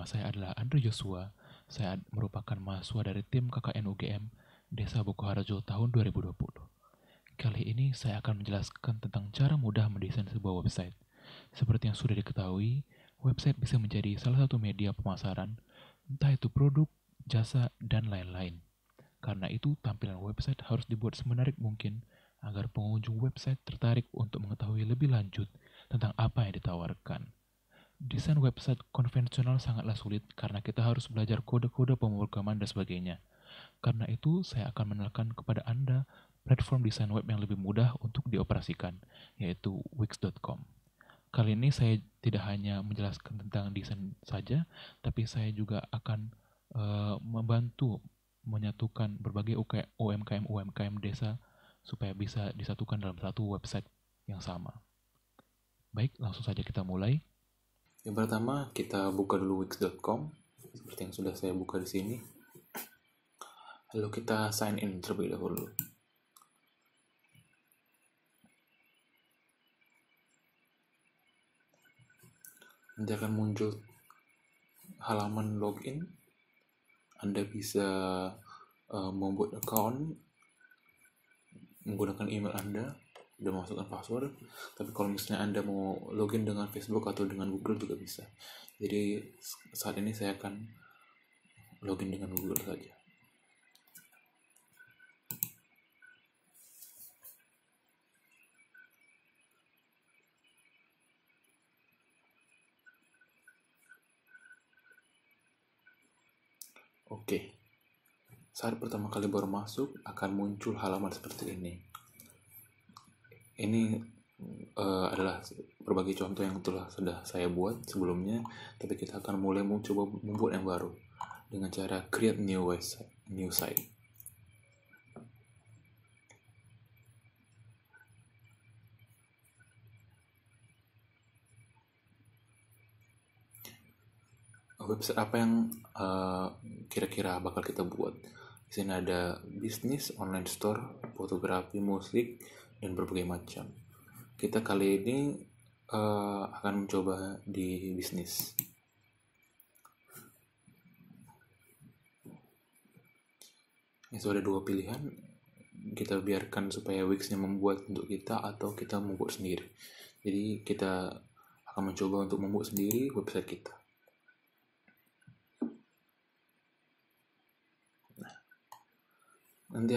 Nama saya adalah Andre Joshua. Saya merupakan mahasiswa dari tim KKN UGM Desa Bukoharjo tahun 2020. Kali ini saya akan menjelaskan tentang cara mudah mendesain sebuah website. Seperti yang sudah diketahui, website bisa menjadi salah satu media pemasaran, entah itu produk, jasa, dan lain-lain. Karena itu, tampilan website harus dibuat semenarik mungkin agar pengunjung website tertarik untuk mengetahui lebih lanjut tentang apa yang ditawarkan. Desain website konvensional sangatlah sulit karena kita harus belajar kode-kode pemrograman dan sebagainya. Karena itu, saya akan mengenalkan kepada Anda platform desain web yang lebih mudah untuk dioperasikan, yaitu Wix.com. Kali ini saya tidak hanya menjelaskan tentang desain saja, tapi saya juga akan membantu menyatukan berbagai UMKM desa supaya bisa disatukan dalam satu website yang sama. Baik, langsung saja kita mulai. Yang pertama, kita buka dulu Wix.com seperti yang sudah saya buka di sini. Lalu kita sign in terlebih dahulu. Nanti akan muncul halaman login. Anda bisa membuat account menggunakan email Anda dan masukkan password. Tapi kalau misalnya Anda mau login dengan Facebook atau dengan Google juga bisa. Jadi saat ini saya akan login dengan Google saja. Oke. Saat pertama kali baru masuk akan muncul halaman seperti ini. Ini adalah berbagai contoh yang sudah saya buat sebelumnya, tapi kita akan mulai mencoba membuat yang baru dengan cara create new site. Website apa yang kira-kira bakal kita buat? Di sini ada bisnis, online store, fotografi, musik, dan berbagai macam. Kita kali ini akan mencoba di bisnis. Ini sudah ada dua pilihan. Kita biarkan supaya Wix-nya membuat untuk kita atau kita membuat sendiri. Jadi kita akan mencoba untuk membuat sendiri website kita. Nanti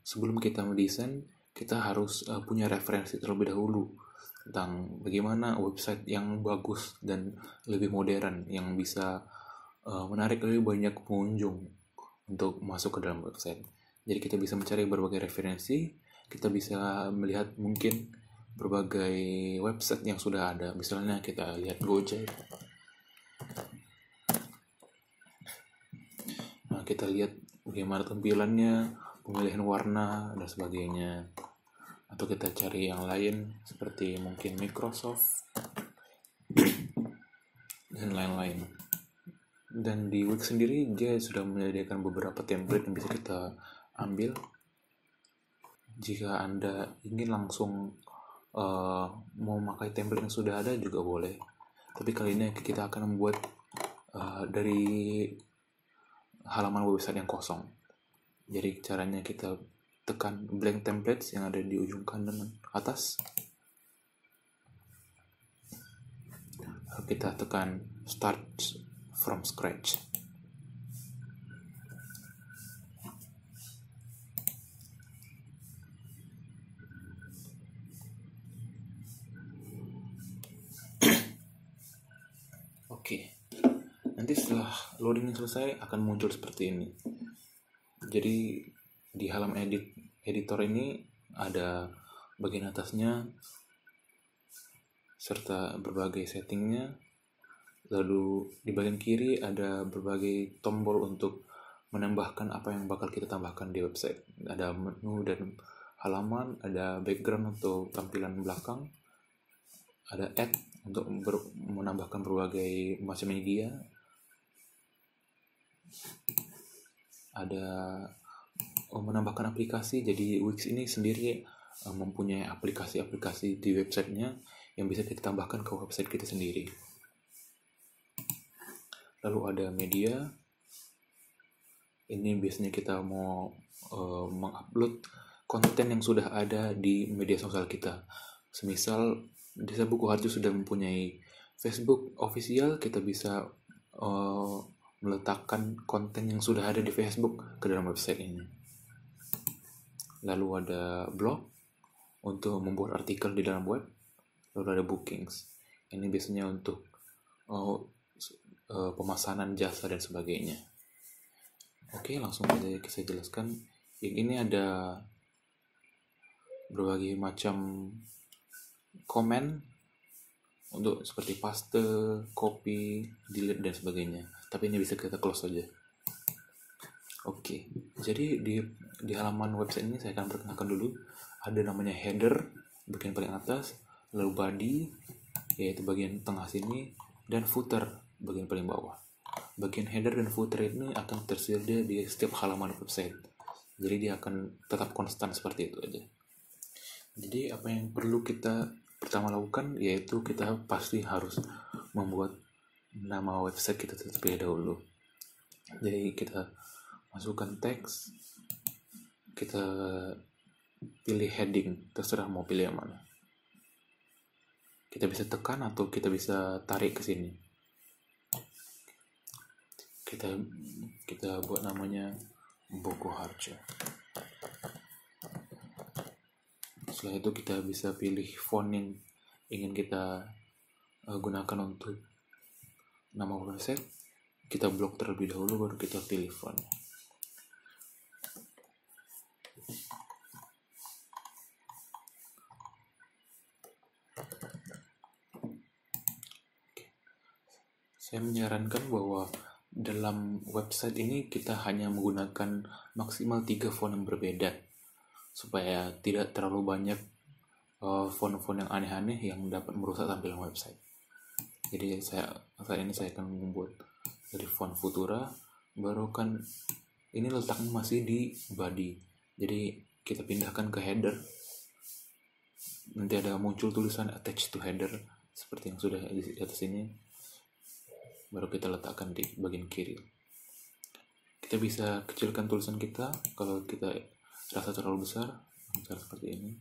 sebelum kita mendesain, kita harus punya referensi terlebih dahulu tentang bagaimana website yang bagus dan lebih modern yang bisa menarik lebih banyak pengunjung untuk masuk ke dalam website. Jadi kita bisa mencari berbagai referensi, kita bisa melihat mungkin berbagai website yang sudah ada. Misalnya kita lihat Gojek. Nah, kita lihat bagaimana tampilannya, pemilihan warna, dan sebagainya. Atau kita cari yang lain seperti mungkin Microsoft dan lain-lain. Dan di Wix sendiri dia sudah menyediakan beberapa template yang bisa kita ambil. Jika Anda ingin langsung mau memakai template yang sudah ada juga boleh. Tapi kali ini kita akan membuat dari halaman website yang kosong. Jadi caranya kita tekan blank templates yang ada di ujung kanan atas. Lalu kita tekan start from scratch. Oke. Nanti setelah loading selesai akan muncul seperti ini. Jadi di halaman editor ini ada bagian atasnya serta berbagai settingnya. Lalu di bagian kiri ada berbagai tombol untuk menambahkan apa yang bakal kita tambahkan di website. Ada menu dan halaman, ada background atau tampilan belakang, ada add untuk menambahkan berbagai macam media, ada menambahkan aplikasi. Jadi Wix ini sendiri mempunyai aplikasi-aplikasi di websitenya yang bisa kita tambahkan ke website kita sendiri. Lalu ada media. Ini biasanya kita mau mengupload konten yang sudah ada di media sosial kita. Semisal Desa Buku Harjo sudah mempunyai Facebook official, kita bisa meletakkan konten yang sudah ada di Facebook ke dalam website ini. Lalu ada blog untuk membuat artikel di dalam web. Lalu ada bookings. Ini biasanya untuk pemesanan jasa dan sebagainya. Oke, langsung saja saya jelaskan. Ini ada berbagai macam komen untuk seperti paste, copy, delete dan sebagainya. Tapi ini bisa kita close saja. Oke, jadi di halaman website ini saya akan perkenalkan dulu. Ada namanya header bagian paling atas, lalu body yaitu bagian tengah sini, dan footer bagian paling bawah. Bagian header dan footer ini akan tersedia di setiap halaman website. Jadi dia akan tetap konstan seperti itu aja. Jadi apa yang perlu kita pertama lakukan yaitu kita pasti harus membuat nama website kita terlebih dahulu. Jadi kita masukkan teks, kita pilih heading, terserah mau pilih yang mana. Kita bisa tekan atau kita bisa tarik ke sini. Kita buat namanya Buku Harjo. Setelah itu kita bisa pilih font yang ingin kita gunakan untuk nama website. Kita blok terlebih dahulu baru kita pilih font. Saya menyarankan bahwa dalam website ini kita hanya menggunakan maksimal 3 font yang berbeda supaya tidak terlalu banyak font-font yang aneh-aneh yang dapat merusak tampilan website. Jadi saat ini saya akan membuat dari font Futura, baru kan ini letaknya masih di body. Jadi kita pindahkan ke header. Nanti ada muncul tulisan attach to header seperti yang sudah di atas ini. Baru kita letakkan di bagian kiri. Kita bisa kecilkan tulisan kita kalau kita rasa terlalu besar, cara seperti ini.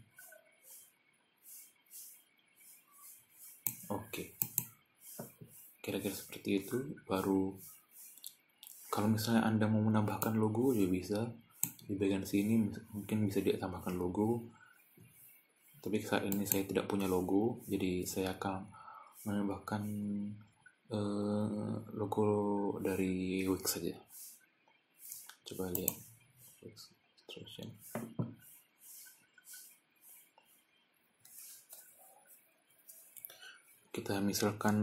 Oke, kira-kira seperti itu. Baru kalau misalnya Anda mau menambahkan logo juga bisa. Di bagian sini mungkin bisa ditambahkan logo, tapi saat ini saya tidak punya logo, jadi saya akan menambahkan logo dari Wix saja. Coba lihat Wix instruction. Kita misalkan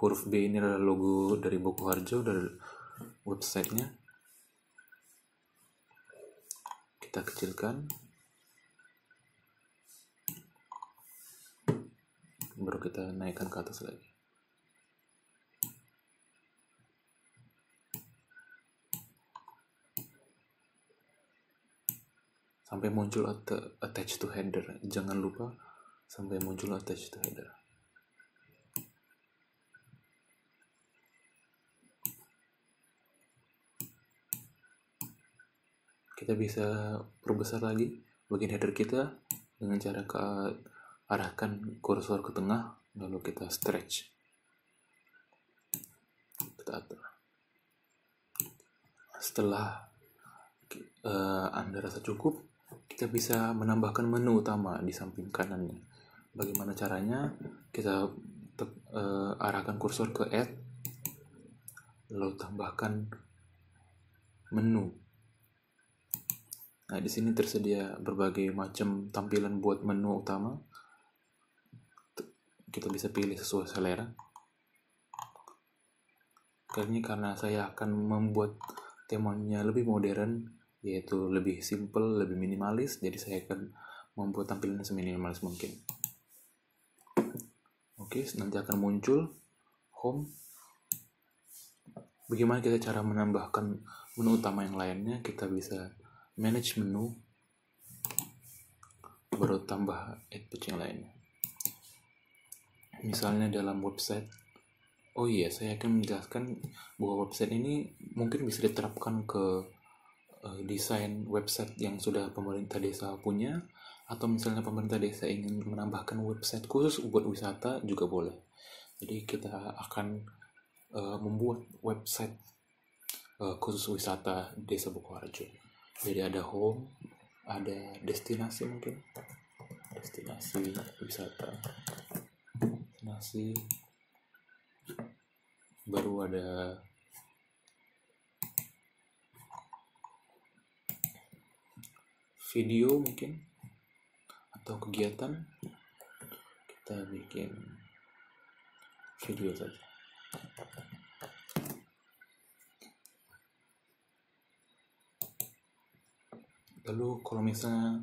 huruf B ini adalah logo dari Buku Harjo, dari websitenya. Kita kecilkan, baru kita naikkan ke atas lagi. Sampai muncul attach to header. Jangan lupa sampai muncul attach to header. Kita bisa perbesar lagi bagian header kita dengan cara arahkan kursor ke tengah, lalu kita stretch. Kita atur. Setelah Anda rasa cukup, kita bisa menambahkan menu utama di samping kanannya. Bagaimana caranya? Kita arahkan kursor ke add, lalu tambahkan menu. Nah, di sini tersedia berbagai macam tampilan buat menu utama. Kita bisa pilih sesuai selera. Kali ini karena saya akan membuat temanya lebih modern, yaitu lebih simple, lebih minimalis, jadi saya akan membuat tampilannya seminimalis mungkin. Oke, nanti akan muncul home. Bagaimana kita cara menambahkan menu utama yang lainnya? Kita bisa manage menu, baru tambah add page yang lainnya. Misalnya dalam website Oh iya, saya akan menjelaskan bahwa website ini mungkin bisa diterapkan ke desain website yang sudah pemerintah desa punya, atau misalnya pemerintah desa ingin menambahkan website khusus buat wisata juga boleh. Jadi kita akan membuat website khusus wisata Desa Bukoharjo. Jadi ada home, ada destinasi mungkin, destinasi wisata, destinasi, baru ada video mungkin, atau kegiatan, kita bikin video saja. Lalu kalau misalnya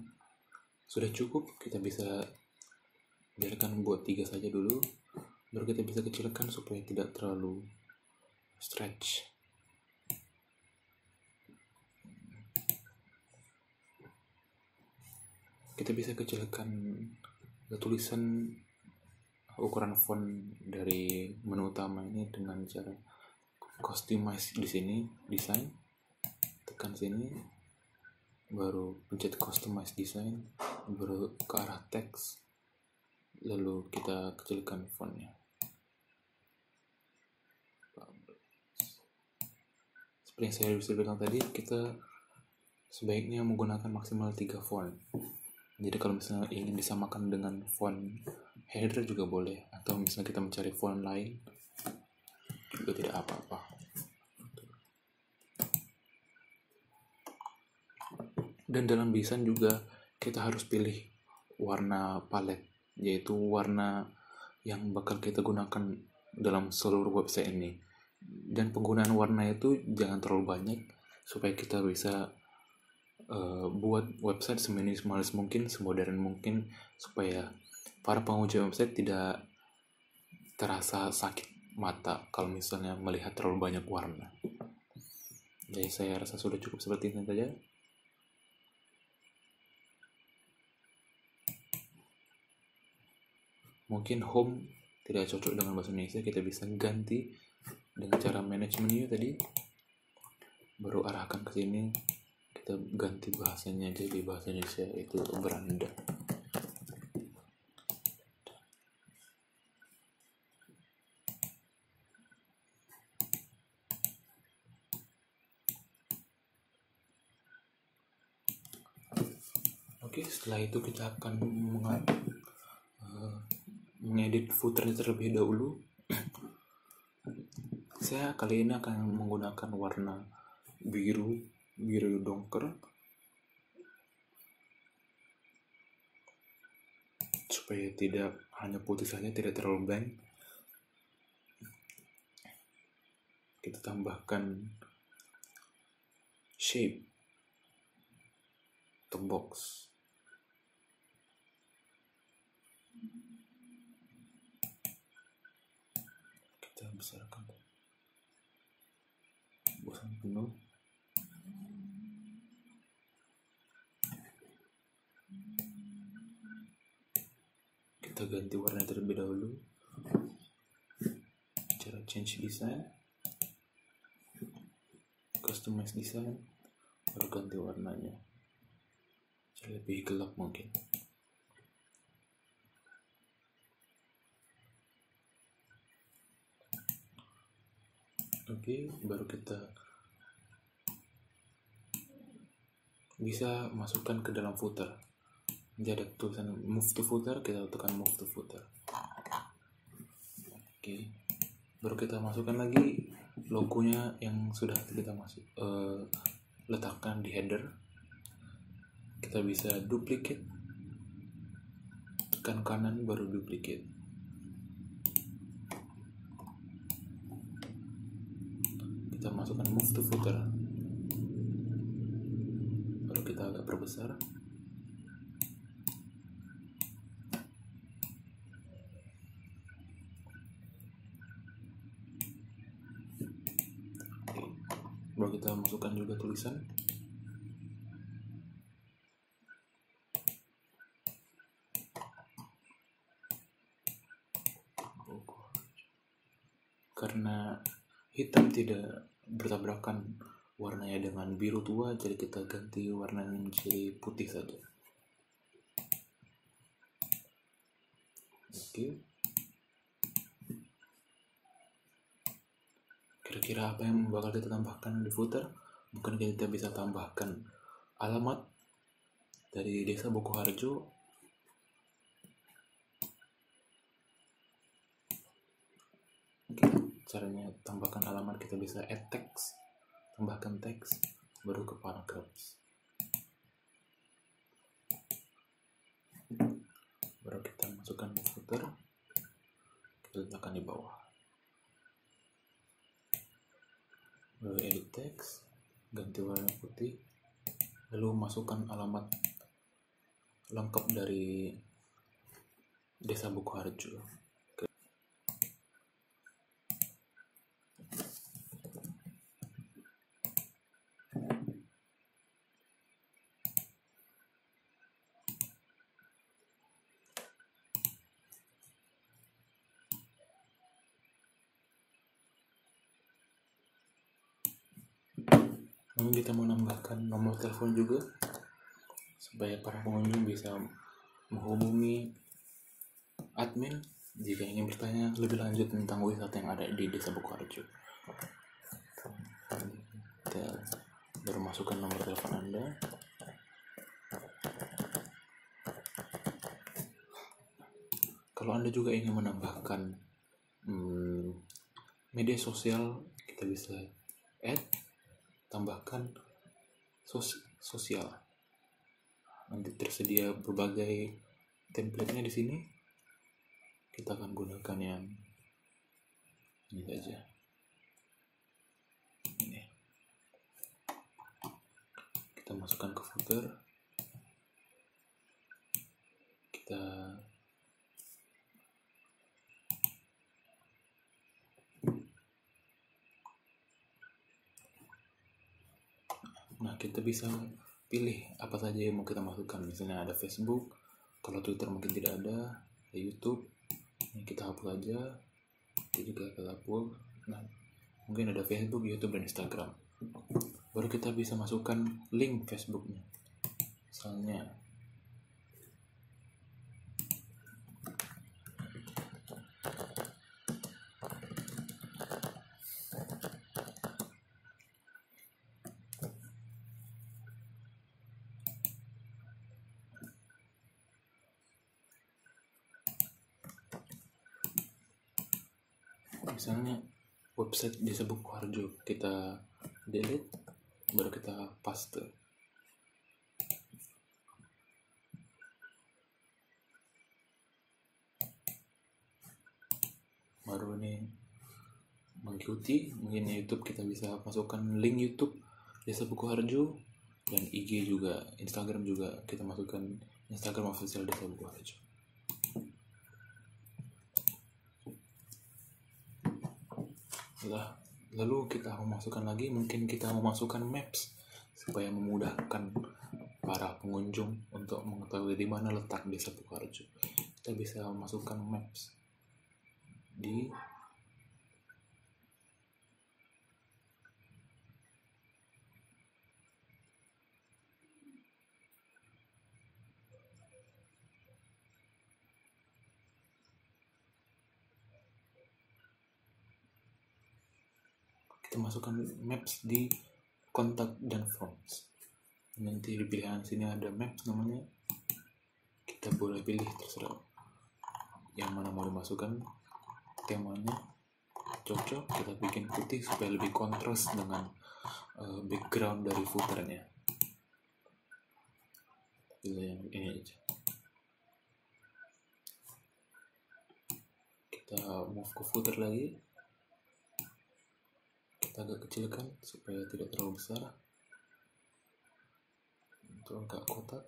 sudah cukup, kita bisa biarkan buat 3 saja dulu, baru kita bisa kecilkan supaya tidak terlalu stretch. Kita bisa kecilkan tulisan ukuran font dari menu utama ini dengan cara customize di sini, design, tekan sini, baru pencet customize design, baru ke arah teks, lalu kita kecilkan fontnya. Seperti yang saya bisa bilang tadi, kita sebaiknya menggunakan maksimal 3 font. Jadi kalau misalnya ingin disamakan dengan font header juga boleh, atau misalnya kita mencari font lain juga tidak apa-apa. Dan dalam desain juga kita harus pilih warna palet, yaitu warna yang bakal kita gunakan dalam seluruh website ini. Dan penggunaan warna itu jangan terlalu banyak supaya kita bisa buat website seminimalis mungkin, semodern mungkin, supaya para pengunjung website tidak terasa sakit mata kalau misalnya melihat terlalu banyak warna. Jadi saya rasa sudah cukup seperti ini saja. Mungkin home tidak cocok dengan bahasa Indonesia, kita bisa ganti dengan cara manage menu tadi, baru arahkan ke sini, kita ganti bahasanya jadi bahasa Indonesia, itu beranda. Oke, setelah itu kita akan mengedit footernya terlebih dahulu. Saya kali ini akan menggunakan warna biru dongker supaya tidak hanya putih saja, tidak terlalu blank. Kita tambahkan shape atau box. Kita besarkan bosan penuh. Kita ganti warna terlebih dahulu, cara change design, customize design, baru ganti warnanya jadi lebih gelap mungkin. Oke, baru kita bisa masukkan ke dalam footer. Jadi ada tulisan move to footer, kita tekan move to footer. Oke, baru kita masukkan lagi logonya yang sudah kita letakkan di header. Kita bisa duplicate, tekan kanan baru duplicate. Kita masukkan move to footer, baru kita agak perbesar. Baru kita masukkan juga tulisan. karena hitam tidak bertabrakan warnanya dengan biru tua, jadi kita ganti warnanya menjadi putih saja. Oke. Kira-kira apa yang bakal kita tambahkan di footer? Mungkin kita bisa tambahkan alamat dari Desa Bokoharjo. Oke, caranya tambahkan alamat, kita bisa add text, tambahkan teks, baru ke paragraphs. Baru kita masukkan ke footer, kita letakkan di bawah. Lalu edit teks, ganti warna putih, lalu masukkan alamat lengkap dari Desa Bokoharjo. Lalu kita menambahkan nomor telepon juga supaya para pengunjung bisa menghubungi admin jika ingin bertanya lebih lanjut tentang wisata yang ada di Desa Bokoharjo. Kita baru masukkan nomor telepon Anda. Kalau Anda juga ingin menambahkan media sosial, kita bisa add, tambahkan sosial. Nanti tersedia berbagai template-nya di sini. Kita akan gunakan yang ini saja. Ini. Kita masukkan ke footer. Kita bisa pilih apa saja yang mau kita masukkan. Misalnya ada Facebook, kalau Twitter mungkin tidak ada YouTube, ini kita hapus aja. Jadi kita hapus. Nah, mungkin ada Facebook, YouTube, dan Instagram. Baru kita bisa masukkan link Facebooknya. Misalnya website Desa Bokoharjo, kita delete, baru kita paste. Baru ini mengikuti, mungkin YouTube kita bisa masukkan link YouTube Desa Bokoharjo, dan IG juga, Instagram juga kita masukkan Instagram official Desa Bokoharjo. Lalu kita memasukkan lagi, mungkin kita memasukkan maps supaya memudahkan para pengunjung untuk mengetahui di mana letak Desa Bokoharjo. Kita bisa masukkan maps di kita masukkan maps di kontak dan forms. Nanti di pilihan sini ada maps namanya, kita boleh pilih terserah yang mana mau dimasukkan. Temanya cocok, kita bikin putih supaya lebih kontras dengan background dari footernya. Pilih yang ini aja. Kita move ke footer lagi, kita agak kecilkan supaya tidak terlalu besar, untuk agak kotak.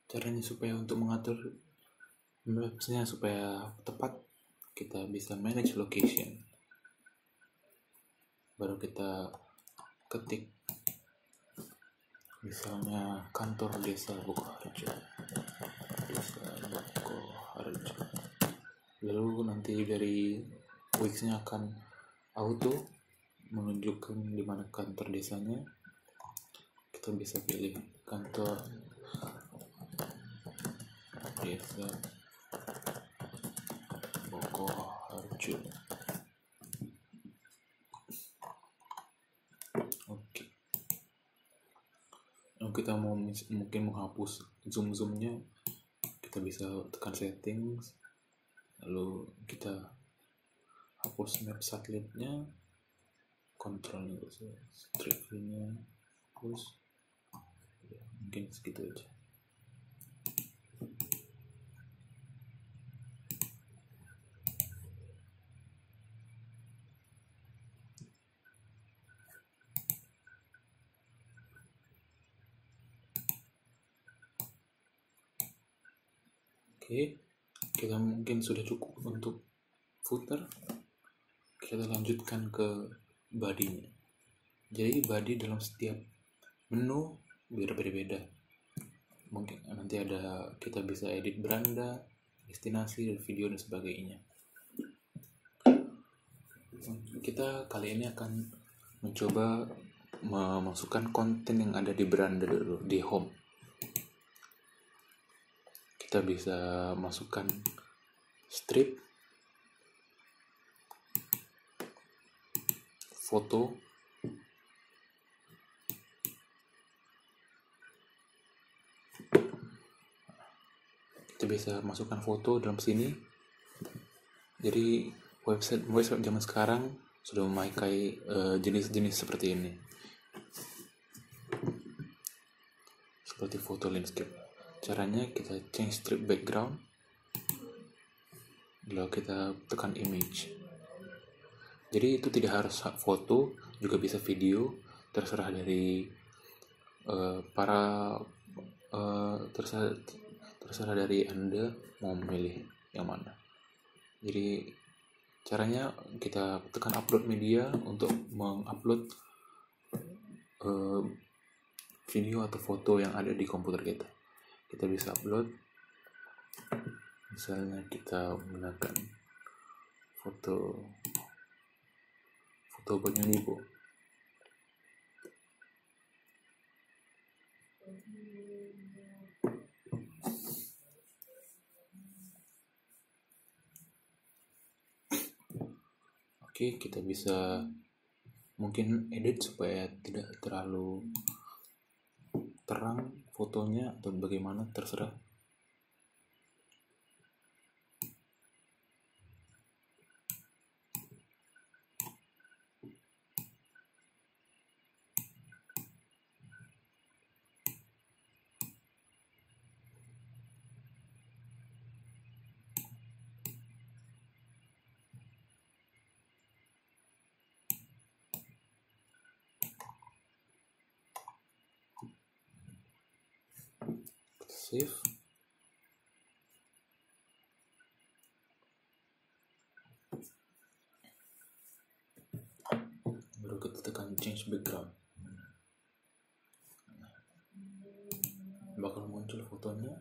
Caranya supaya untuk mengatur mapsnya supaya tepat, kita bisa manage location, baru kita ketik Misalnya kantor desa Bukoharjo. Desa Bukoharjo. Lalu nanti dari Wix-nya akan auto menunjukkan di mana kantor desanya. Kita bisa pilih kantor desa Bukoharjo. Oke. Kalau kita mau mungkin menghapus zoom-zoomnya, kita bisa tekan settings, lalu kita hapus map satelitnya, kontrolnya, strip view-nya hapus. Ya, mungkin segitu aja. Oke, kita mungkin sudah cukup untuk footer. Kita lanjutkan ke body-nya. Jadi body dalam setiap menu berbeda-beda. Mungkin nanti ada, kita bisa edit beranda, destinasi, video dan sebagainya. Kita kali ini akan mencoba memasukkan konten yang ada di beranda dulu, di home. Kita bisa masukkan strip, foto, kita bisa masukkan foto dalam sini. Jadi website zaman sekarang sudah memakai jenis-jenis seperti ini, seperti foto landscape. Caranya kita change strip background, lalu kita tekan image. Jadi itu tidak harus foto, juga bisa video, terserah dari terserah dari Anda mau memilih yang mana. Jadi caranya kita tekan upload media untuk mengupload video atau foto yang ada di komputer kita. Kita bisa upload, misalnya kita menggunakan foto Banyu Libo. Oke, kita bisa mungkin edit supaya tidak terlalu terang fotonya atau bagaimana, terserah. Save. Baru kita tekan change background. Bakal muncul fotonya.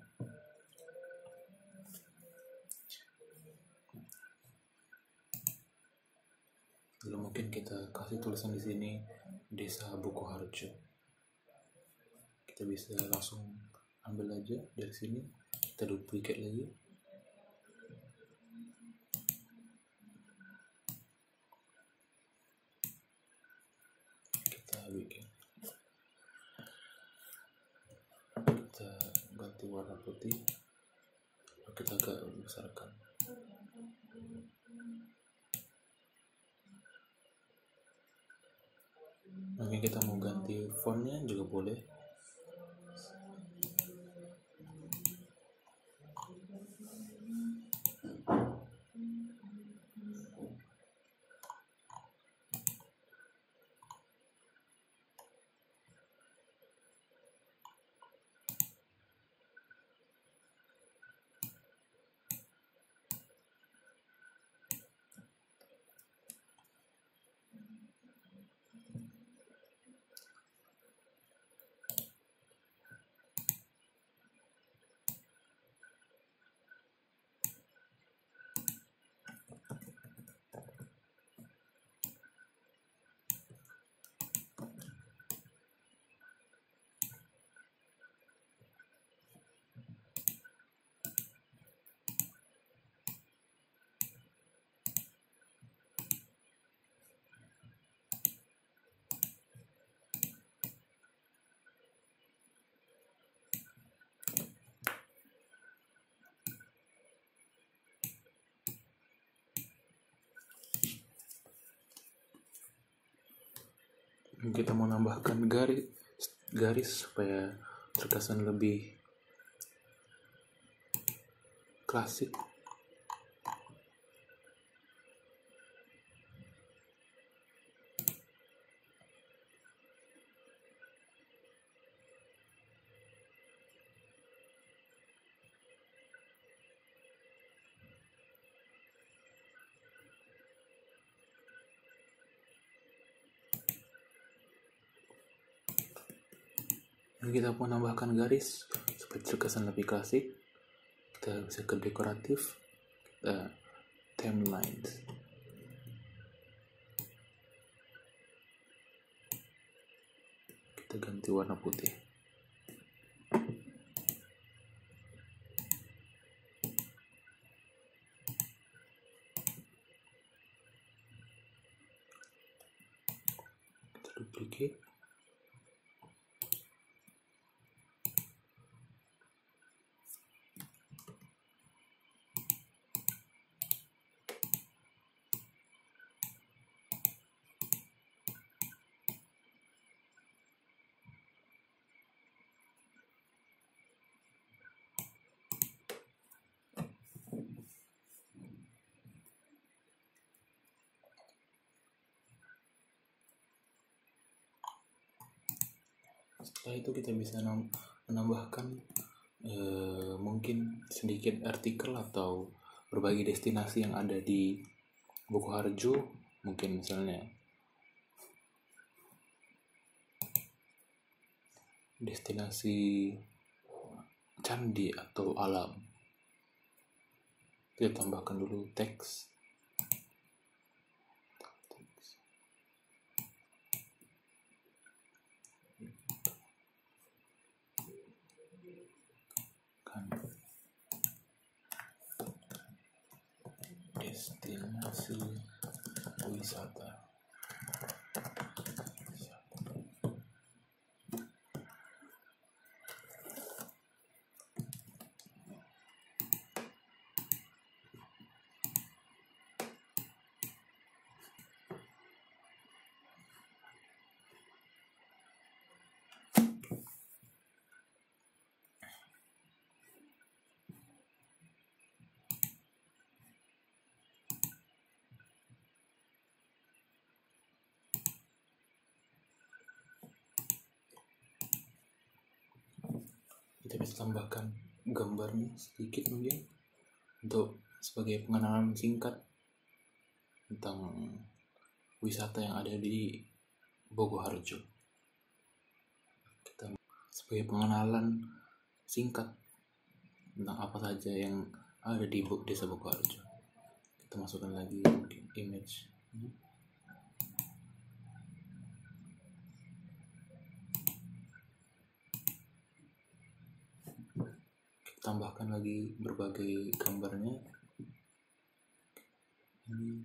Lalu mungkin kita kasih tulisan di sini Desa Bukoharjo. Kita bisa langsung ambil aja dari sini, kita duplicate lagi. Kita bikin, kita ganti warna putih, kita agak besarkan. Mungkin kita mau ganti fontnya juga boleh. Kita mau nambahkan garis supaya terkesan lebih klasik. Kita mau menambahkan garis supaya terkesan lebih klasik. Kita bisa ke dekoratif, kita timelines. Kita ganti warna putih. Kita duplicate. Setelah itu kita bisa menambahkan mungkin sedikit artikel atau berbagai destinasi yang ada di Bokoharjo, mungkin misalnya destinasi candi atau alam. Kita tambahkan dulu teks. Destinasi wisata. Kita bisa tambahkan gambarnya sedikit mungkin untuk sebagai pengenalan singkat tentang wisata yang ada di Bokoharjo. Kita sebagai pengenalan singkat tentang apa saja yang ada di desa Bokoharjo. Kita masukkan lagi mungkin image. Tambahkan lagi berbagai gambarnya. Ini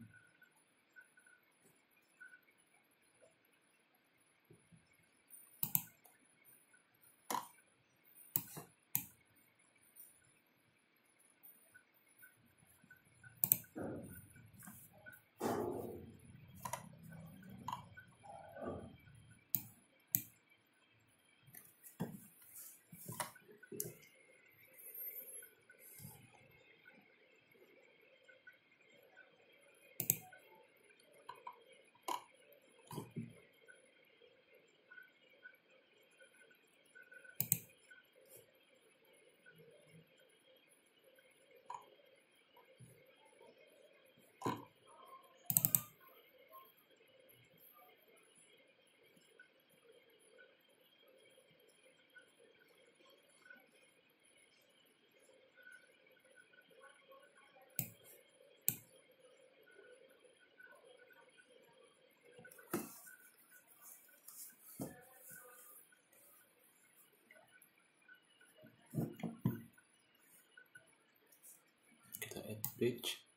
kita add page.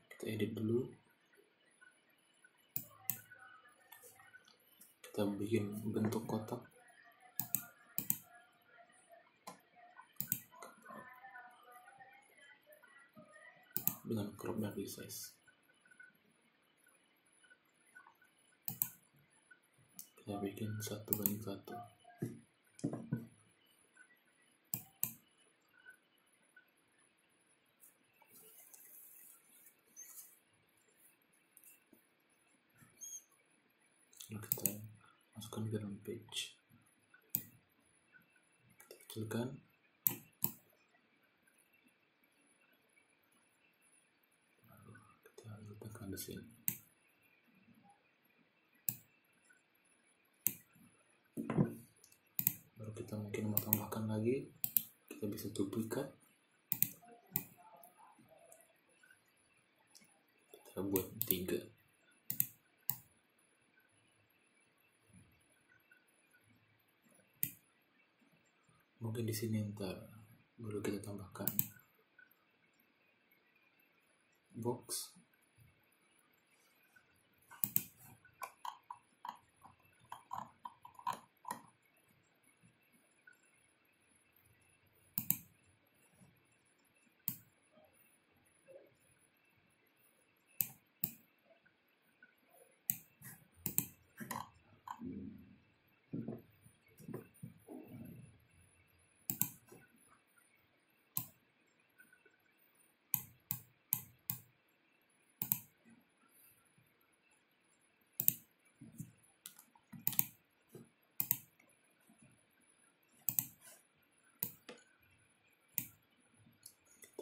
Kita edit dulu. Kita bikin bentuk kotak. Dengan crop dan resize. kita bikin 1:1. Lalu kita masukkan ke dalam page, kita kecilkan, lalu kita letakkan di sini. Baru kita mungkin mau tambahkan lagi, kita bisa duplikat, kita buat 3. Mungkin di sini ntar baru kita tambahkan box.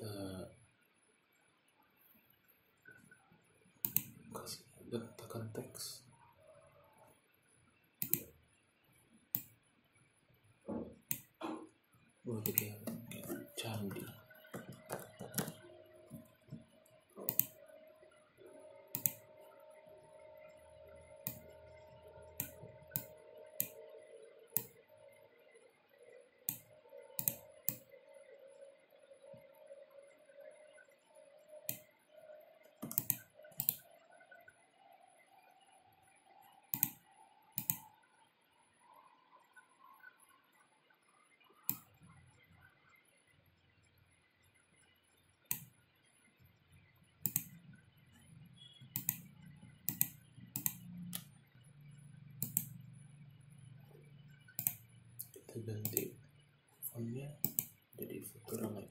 Kita letakkan teks, kayak candi. Kita ganti fontnya jadi Futura lagi.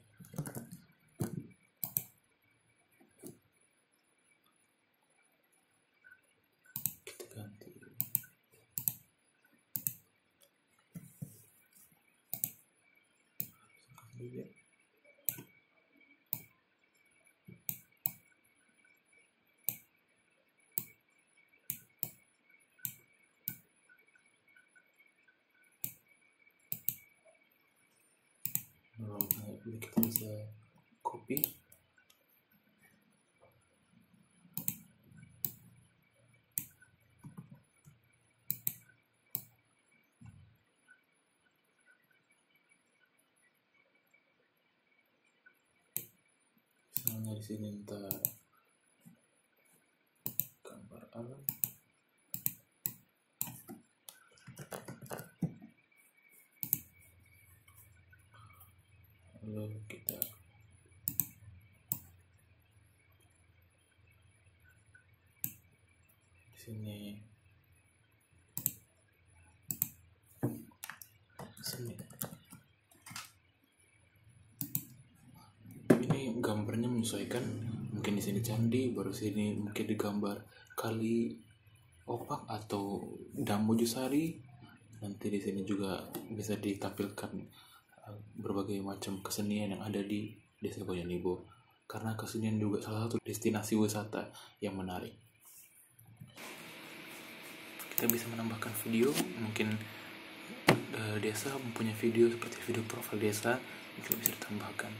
Kita ganti juga. Ini kita bisa copy, misalnya di sini ntar gambar alam, lalu kita di sini ini gambarnya menyesuaikan. Mungkin di sini candi, baru sini mungkin digambar kali opak atau Dam Mojosari. Nanti di sini juga bisa ditampilkan berbagai macam kesenian yang ada di Desa Boyonibo, karena kesenian juga salah satu destinasi wisata yang menarik. Kita bisa menambahkan video, mungkin desa mempunyai video seperti video profil desa, itu bisa ditambahkan.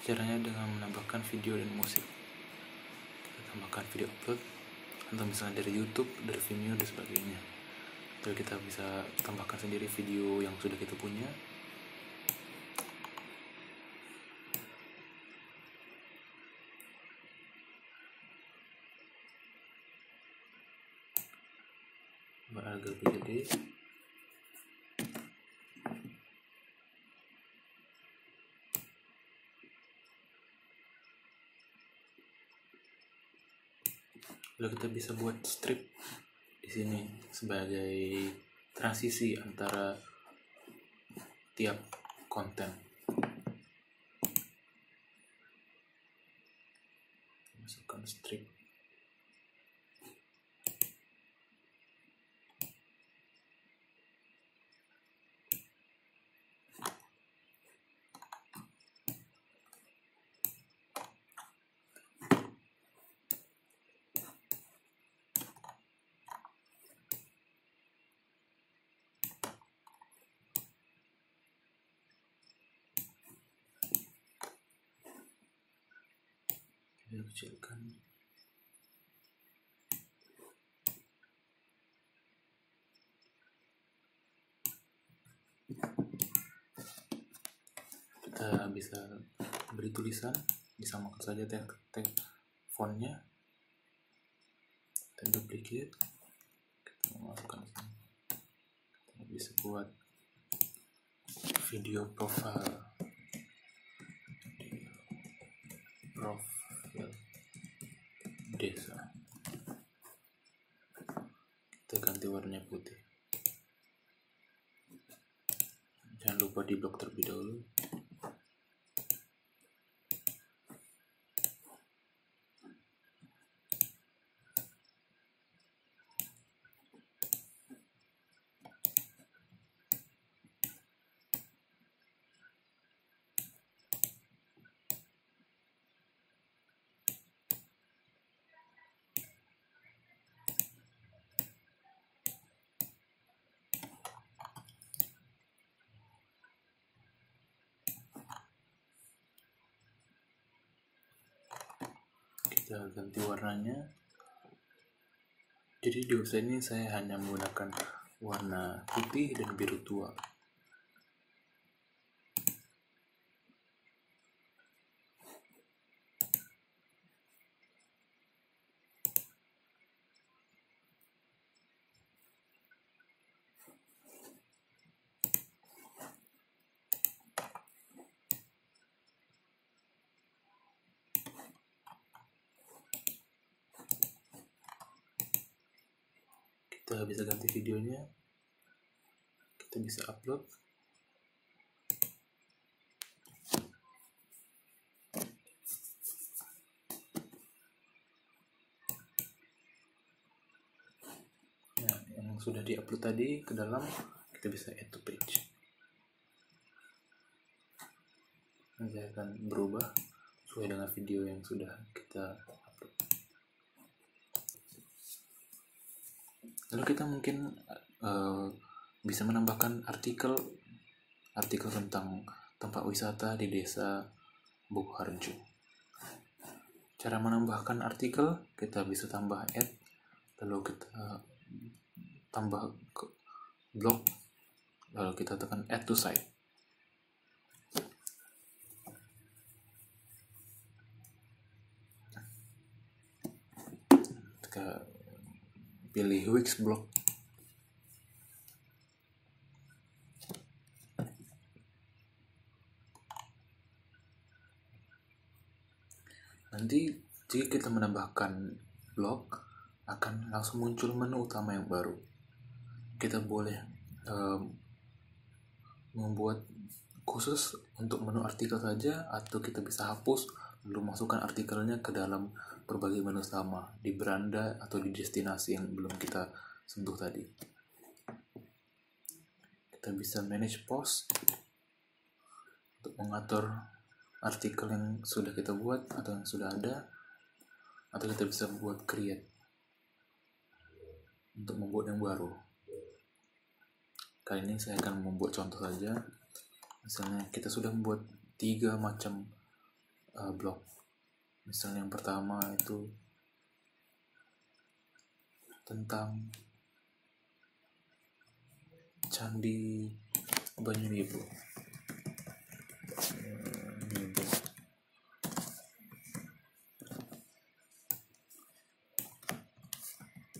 Caranya dengan menambahkan video dan musik. Kita tambahkan video upload, atau misalnya dari YouTube, dari Vimeo dan sebagainya. Lalu kita bisa tambahkan sendiri video yang sudah kita punya. Agar lebih gede. Lalu kita bisa buat strip di di sini sebagai transisi antara tiap konten. Masukkan strip. Kita kecilkan. Kita bisa beri tulisan, disamakan saja tag fontnya, kita duplicate, kita masukkan di sini. Kita bisa buat video profile desa. Kita ganti warnanya putih. Jangan lupa di blok terlebih dahulu. Kita ganti warnanya. Jadi di website ini saya hanya menggunakan warna putih dan biru tua. Kita bisa ganti videonya, kita bisa upload. Nah, yang sudah diupload tadi ke dalam, kita bisa add to page. Nanti akan berubah sesuai dengan video yang sudah kita upload. Lalu kita mungkin bisa menambahkan artikel tentang tempat wisata di desa Bukoharjo. Cara menambahkan artikel, kita bisa tambah add, lalu kita tambah ke blog, lalu kita tekan add to site. Kita pilih Wix blog. Nanti jika kita menambahkan blog, akan langsung muncul menu utama yang baru. Kita boleh membuat khusus untuk menu artikel saja, atau kita bisa hapus lalu masukkan artikelnya ke dalam berbagai menu sama di beranda atau di destinasi yang belum kita sentuh tadi. Kita bisa manage post untuk mengatur artikel yang sudah kita buat atau yang sudah ada, atau kita bisa buat create untuk membuat yang baru. Kali ini saya akan membuat contoh saja. Misalnya kita sudah membuat 3 macam blog. Misalnya yang pertama itu tentang Candi Banyunibu.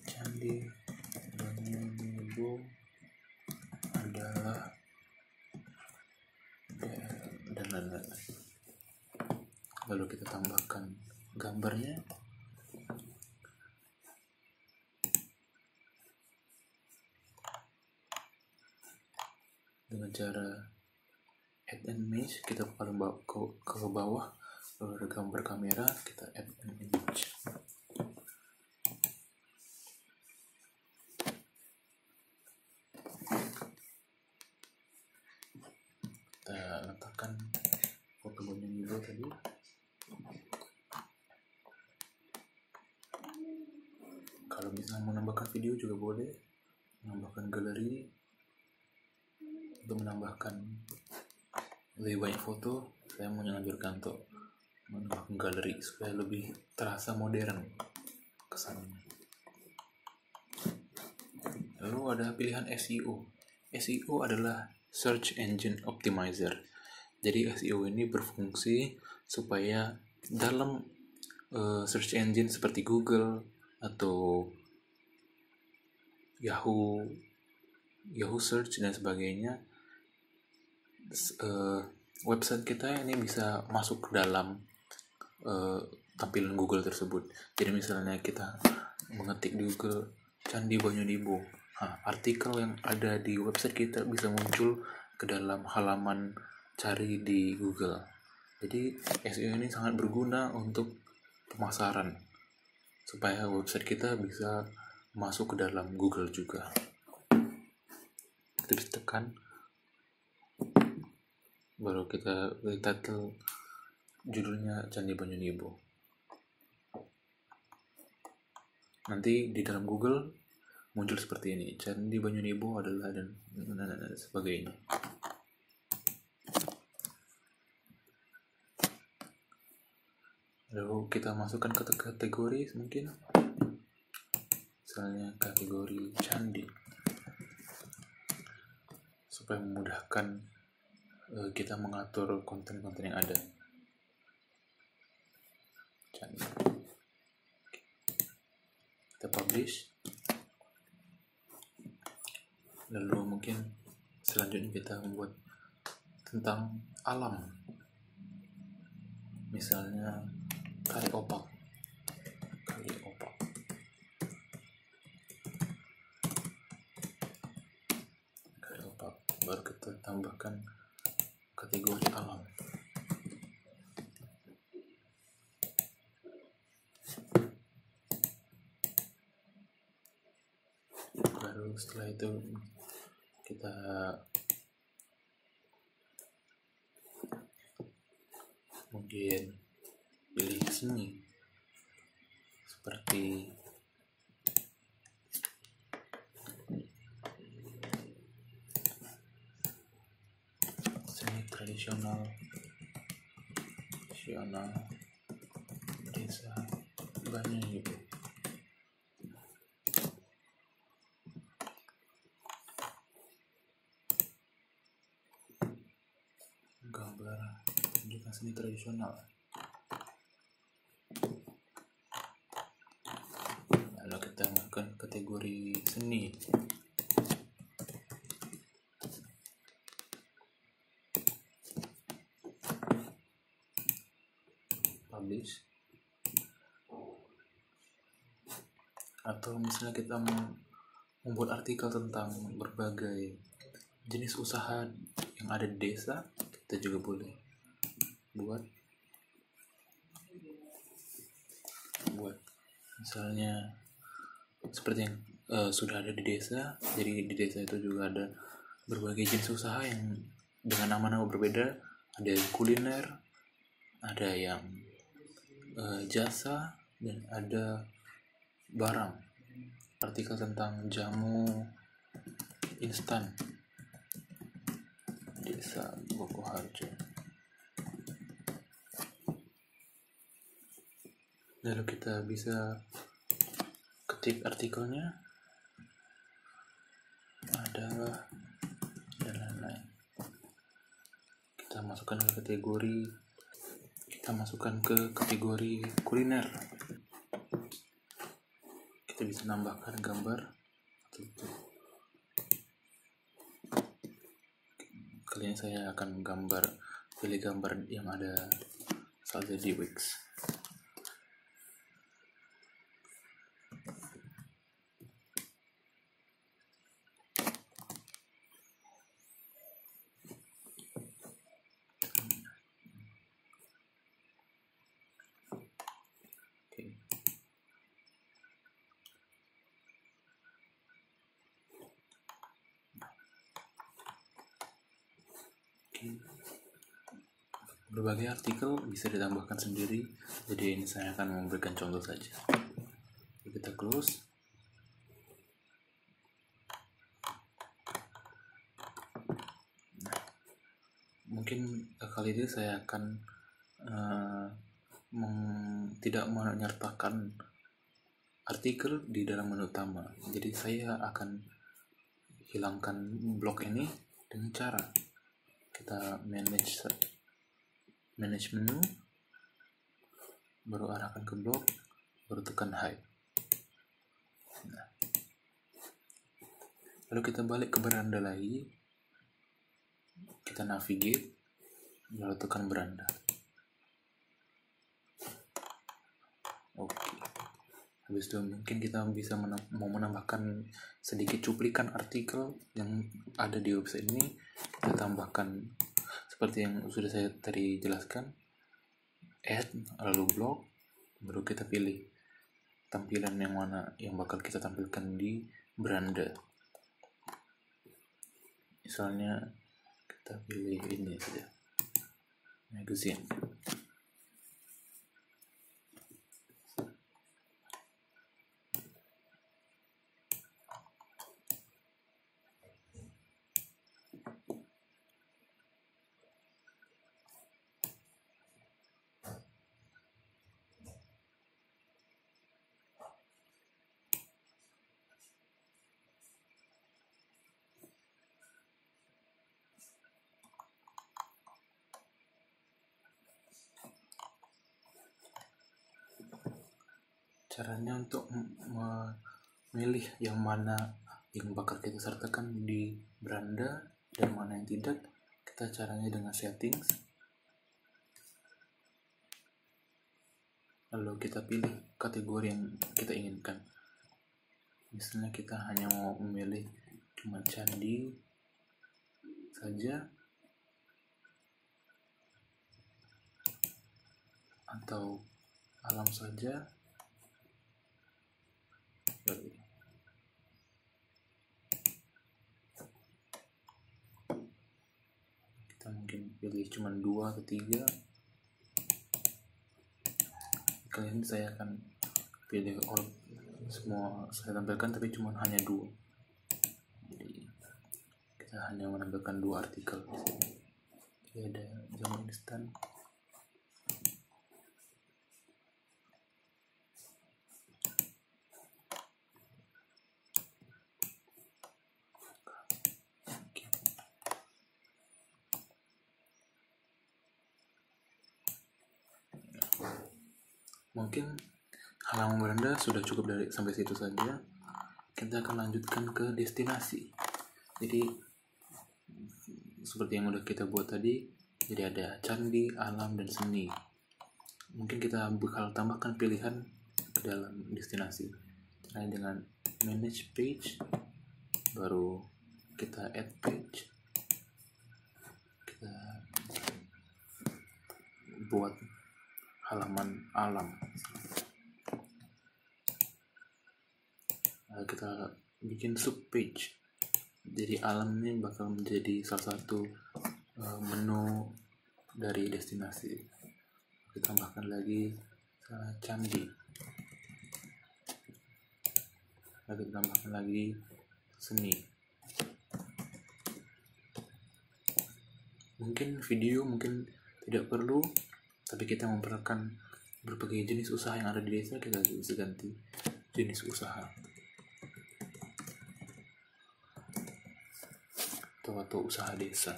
Candi Banyunibu adalah dan lain-lain. Lalu kita tambahkan gambarnya. cara add an image, kita paling ke bawah, lalu ada gambar kamera, kita add an image. Kita letakkan foto Bonjol tadi. Kalau misalnya mau menambahkan video juga boleh, menambahkan galeri, untuk menambahkan lebih banyak foto. Saya mau menganjurkan untuk menambahkan galeri supaya lebih terasa modern kesannya. Lalu ada pilihan SEO. SEO adalah Search Engine Optimizer. Jadi SEO ini berfungsi supaya dalam search engine seperti Google atau Yahoo Search dan sebagainya, website kita ini bisa masuk ke dalam tampilan Google tersebut. Jadi misalnya kita mengetik di Google Candi Banyunibo, artikel yang ada di website kita bisa muncul ke dalam halaman cari di Google. Jadi SEO ini sangat berguna untuk pemasaran supaya website kita bisa masuk ke dalam Google juga. Kita bisa tekan, baru kita title judulnya Candi Banyunibo. Nanti di dalam Google muncul seperti ini, Candi Banyunibo adalah dan sebagainya. Lalu kita masukkan ke kategori, mungkin misalnya kategori candi, supaya memudahkan kita mengatur konten-konten yang ada. Candi. Kita publish. Lalu mungkin selanjutnya kita membuat tentang alam, misalnya kali opak, baru kita tambahkan kategori alam. Baru setelah itu kita mungkin pilih seni, seperti seni tradisional desa Banyunibo. Gambar tunjukkan seni tradisional. Lalu kita masukkan kategori seni. Publish. Atau misalnya kita mau membuat artikel tentang berbagai jenis usaha yang ada di desa, kita juga boleh buat misalnya seperti yang sudah ada di desa. Jadi di desa itu juga ada berbagai jenis usaha yang dengan nama-nama berbeda. Ada yang kuliner, ada yang jasa, dan ada barang. Artikel tentang jamu instan desa Bokoharjo. Lalu kita bisa ketik artikelnya, ada dan lain-lain. Kita masukkan ke kategori kuliner. Kita bisa nambahkan gambar. Kali ini saya akan pilih gambar yang ada saja di Wix. berbagai artikel bisa ditambahkan sendiri, jadi ini saya akan memberikan contoh saja. Kita close. Mungkin kali ini saya akan tidak menyertakan artikel di dalam menu utama. Jadi saya akan hilangkan blok ini dengan cara kita manage menu, baru arahkan ke blok, baru tekan hide. Lalu kita balik ke beranda lagi, kita navigate, lalu tekan beranda. Oke. Habis itu mungkin kita bisa mau menambahkan sedikit cuplikan artikel yang ada di website ini, kita tambahkan seperti yang sudah saya tadi jelaskan, add, lalu blog, baru kita pilih tampilan yang mana yang bakal kita tampilkan di beranda. Misalnya kita pilih ini saja, magazine. Caranya untuk memilih yang mana yang bakal kita sertakan di beranda dan mana yang tidak, kita caranya dengan settings, lalu kita pilih kategori yang kita inginkan. Misalnya kita hanya mau memilih cuma candi saja, atau alam saja. Kita mungkin pilih cuma 2 atau 3. Kali ini saya akan pilih all, semua saya tampilkan, tapi cuma hanya 2. Jadi kita hanya menampilkan 2 artikel. Jadi ada jamu instan, mungkin halaman beranda sudah cukup dari sampai situ saja. Kita akan lanjutkan ke destinasi. Jadi seperti yang udah kita buat tadi, jadi ada candi, alam, dan seni. Mungkin kita bakal tambahkan pilihan ke dalam destinasi. Caranya dengan manage page, baru kita add page, kita buat halaman alam. Kita bikin sub page, jadi alam ini bakal menjadi salah satu menu dari destinasi. Kita tambahkan lagi candi, lalu kita tambahkan lagi seni. Mungkin video mungkin tidak perlu, tapi kita memperlukan berbagai jenis usaha yang ada di desa, kita bisa ganti jenis usaha atau usaha desa.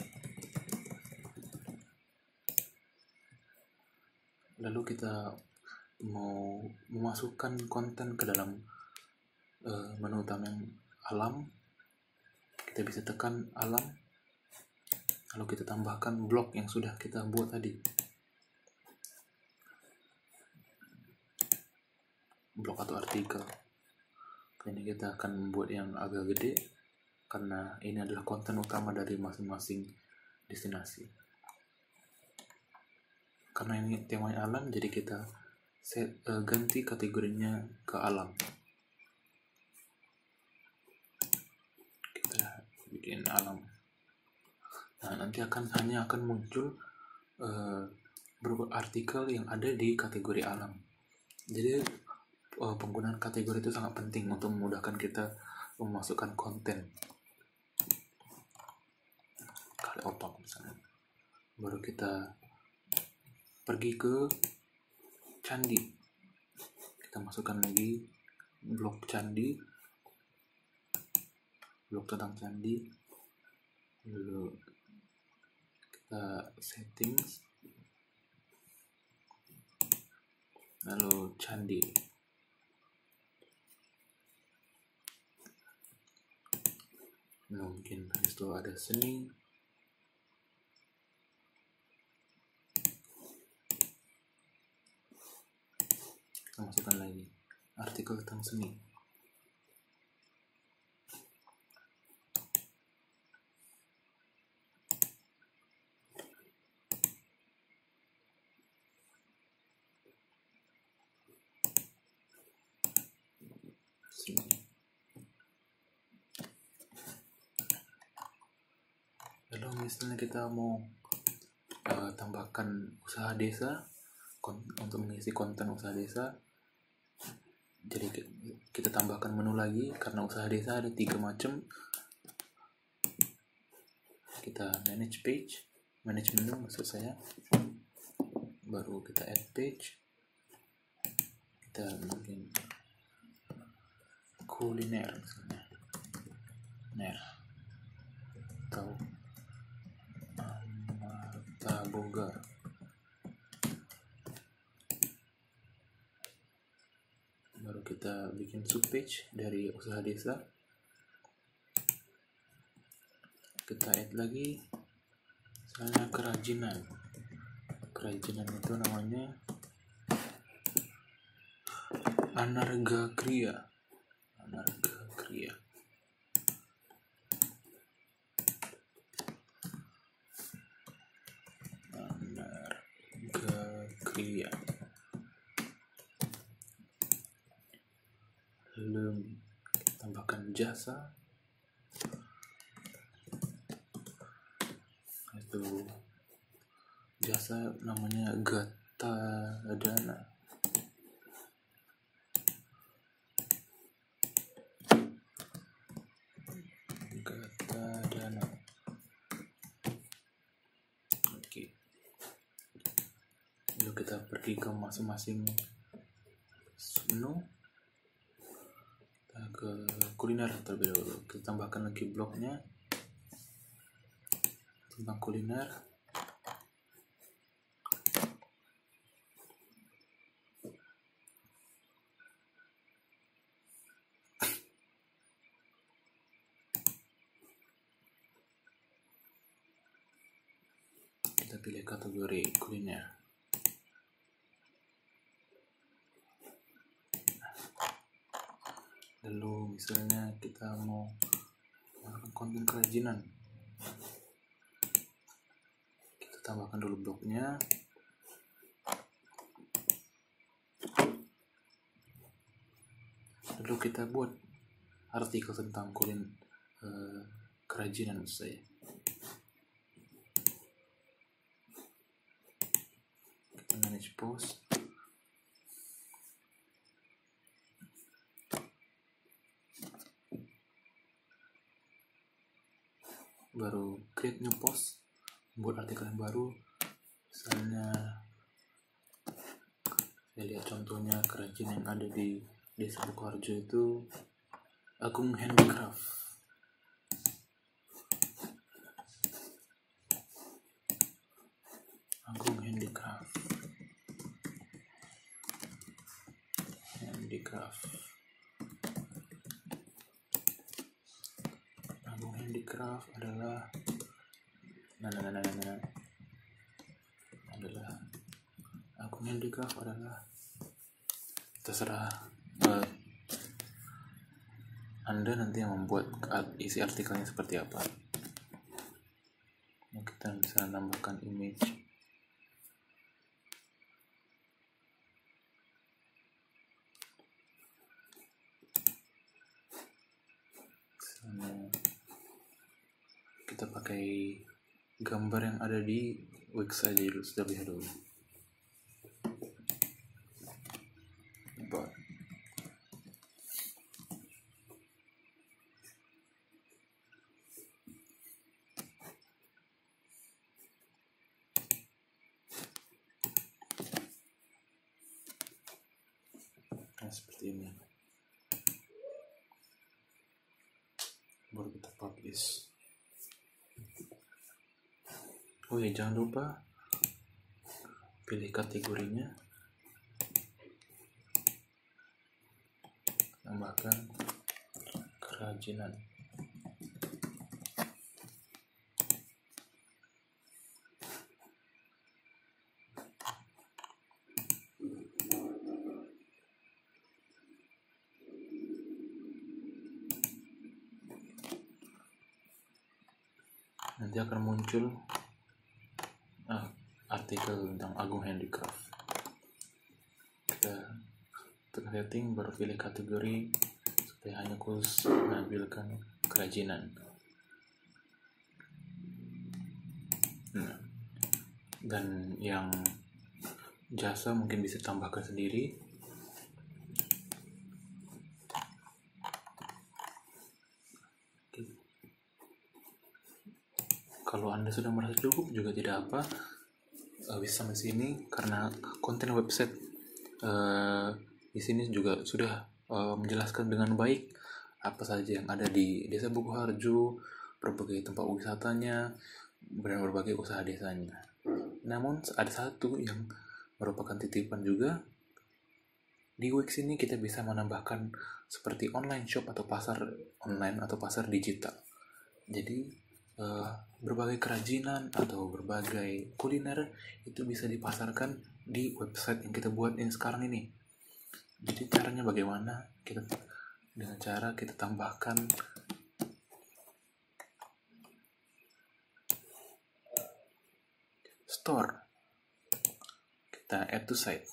Lalu kita mau memasukkan konten ke dalam menu utama yang alam, kita bisa tekan alam, lalu kita tambahkan blog yang sudah kita buat tadi. Blog atau artikel. Ini kita akan membuat yang agak gede karena ini adalah konten utama dari masing-masing destinasi. Karena ini temanya alam, jadi kita ganti kategorinya ke alam. Kita bikin alam. Nah, nanti hanya akan muncul berupa artikel yang ada di kategori alam. Jadi penggunaan kategori itu sangat penting untuk memudahkan kita memasukkan konten. Kali opak misalnya. Baru kita pergi ke candi. Kita masukkan lagi blog candi, blog tentang candi. Lalu kita settings, lalu candi. Mungkin habis itu ada seni. Kita masukkan lagi artikel tentang seni. Lalu misalnya kita mau tambahkan usaha desa untuk mengisi konten usaha desa, jadi kita tambahkan menu lagi karena usaha desa ada 3 macam. Kita manage page, manage menu maksud saya, baru kita add page. Kita mungkin kuliner misalnya, atau Boga. Baru kita bikin subpage dari usaha desa. Kita add lagi misalnya kerajinan. Kerajinan itu namanya Anarga Kriya. Lalu tambahkan jasa, itu jasa namanya Gata Dana. Oke. Lalu kita pergi ke masing-masing menu. Ke kuliner terlebih dahulu. Kita tambahkan lagi blognya tentang kuliner. Kita pilih kategori kuliner. Lalu misalnya kita mau melakukan konten kerajinan, kita tambahkan dulu blognya. Lalu kita buat artikel tentang kerajinan saya. Kita manage post. Baru create new post, buat artikel yang baru. Misalnya saya lihat contohnya kerajinan yang ada di Desa Bukoharjo itu Agung Handicraft. Agung Handicraft. Agung Handicraft adalah Agung Handicraft adalah terserah Anda nanti yang membuat isi artikelnya seperti apa. Kita bisa tambahkan image. Misalnya kita pakai gambar yang ada di Wix aja dulu, terlebih dahulu. seperti ini, baru kita publish. Oh ya, jangan lupa pilih kategorinya, tambahkan kerajinan. Nanti akan muncul artikel tentang Agung Handicraft. Kita tekan setting, baru pilih kategori supaya hanya khusus menampilkan kerajinan. Dan yang jasa mungkin bisa tambahkan sendiri. Kalau Anda sudah merasa cukup juga tidak apa, bisa sampai sini karena konten website di sini juga sudah menjelaskan dengan baik apa saja yang ada di Desa Buku Harjo, berbagai tempat wisatanya, dan berbagai usaha desanya. Namun ada satu yang merupakan titipan juga. Di Wix ini kita bisa menambahkan seperti online shop atau pasar online atau pasar digital. Jadi berbagai kerajinan atau berbagai kuliner itu bisa dipasarkan di website yang kita buat ini sekarang ini. Jadi caranya bagaimana? Dengan cara kita tambahkan store, kita add to site.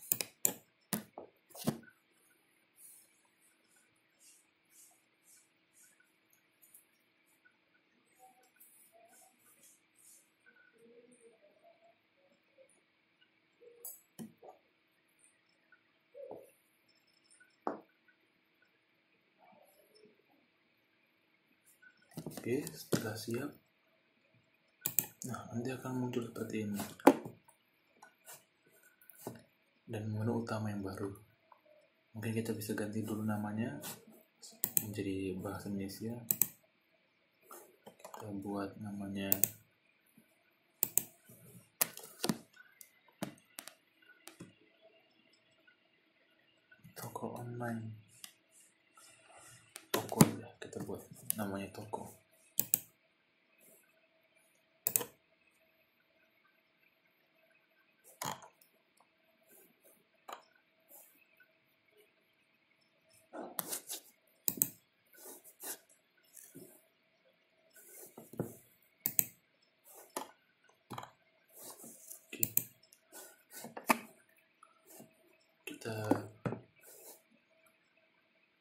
Oke, setelah siap, nanti akan muncul seperti ini. Dan menu utama yang baru. Mungkin kita bisa ganti dulu namanya menjadi bahasa Indonesia. Kita buat namanya toko online. Toko ya, kita buat namanya toko.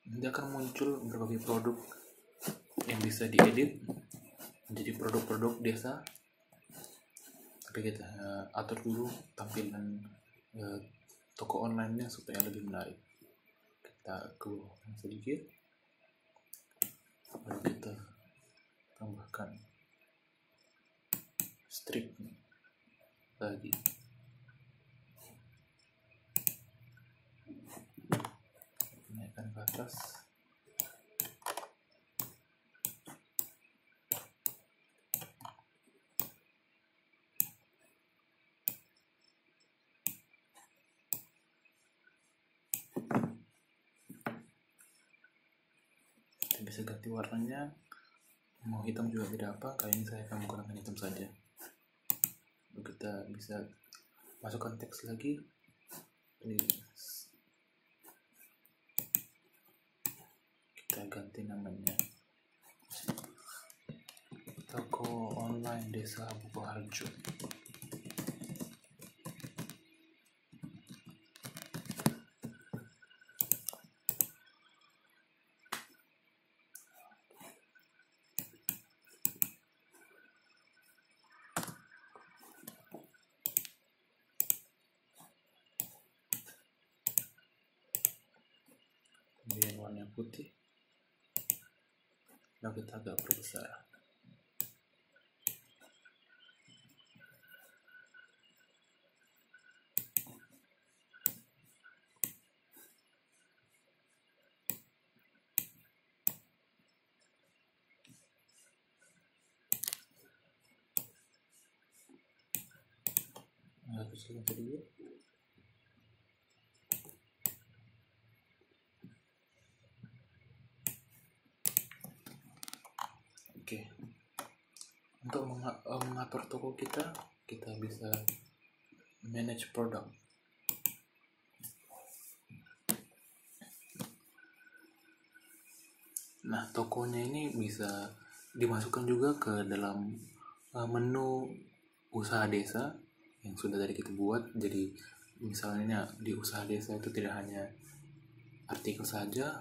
Nanti akan muncul berbagai produk yang bisa diedit menjadi produk-produk desa. Tapi kita atur dulu tampilan toko online-nya supaya lebih menarik. Kita keluarkan sedikit, lalu kita tambahkan strip lagi. Naikkan ke atas. Kita bisa ganti warnanya, mau hitam juga tidak apa, kali ini saya akan menggunakan hitam saja. Lalu kita bisa masukkan teks lagi, kita ganti namanya toko online Desa Buku Harjo. Kemudian warna putih, lalu kita agak perbesar. kecilkan sedikit. Oke, untuk mengatur toko kita bisa manage product. Nah, tokonya ini bisa dimasukkan juga ke dalam menu usaha desa yang sudah tadi kita buat. Jadi misalnya di usaha desa itu tidak hanya artikel saja,